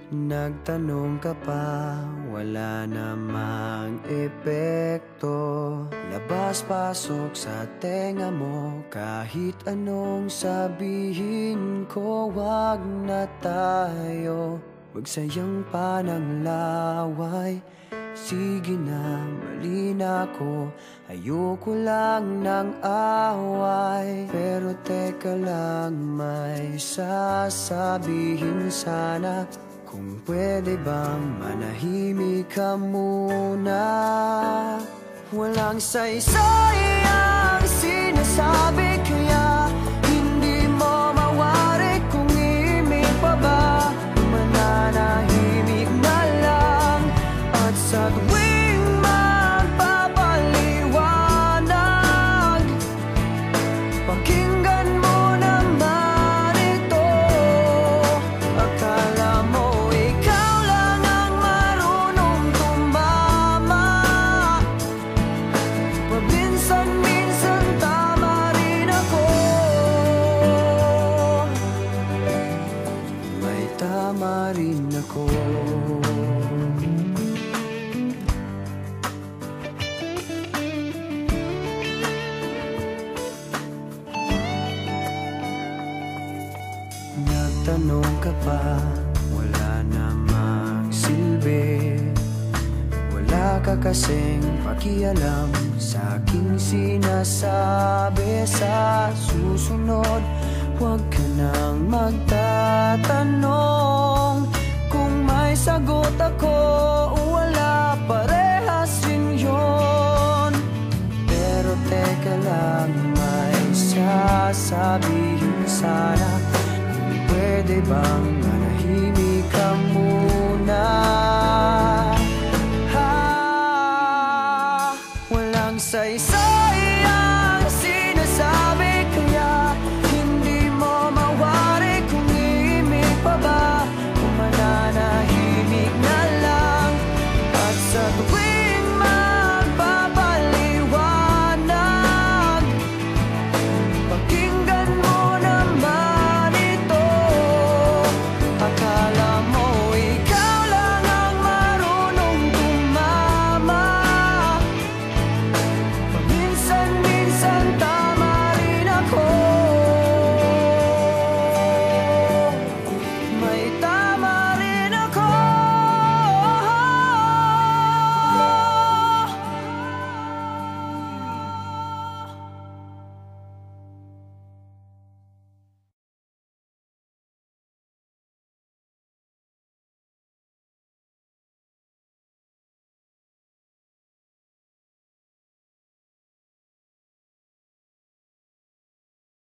Nagtanong ka pa, wala namang epekto. Labas-pasok sa tenga mo, kahit anong sabihin ko, wag na tayo magsayang pa ng laway. Sige na, mali na ako, ayoko lang ng away. Pero teka lang, may sasabihin sana. Kung pwede bang manahimik ka muna? Walang saysay ang sinasabi, kaya hindi mo mawari kung imig pa ba. Mananahimik na lang at sa tuwing magpapaliwanag, pakinggan mo naman ito. Akala mo ikaw lang ang marunong tumama, paminsan-minsan tama rin ako. May tama rin ako. Nagtanong ka pa, wala namang silbi. Wala ka kasing pakialam sa aking sinasabi. Sa susunod, huwag ka nang magtatanong. Kung may sagot ako o wala, parehas rin yun. Pero teka lang, may sasabihin sana. Pwede bang manahimik ka muna? Walang saysay ang sinasabi, kaya hindi mo mawari kung imig pa ba. Kung mananahimik na lang at sa tuwing magpapaliwanag, pakinggan mo naman ito. Akala mo ikaw lang ang marunong tumama, paminsan-minsan tama rin ako. May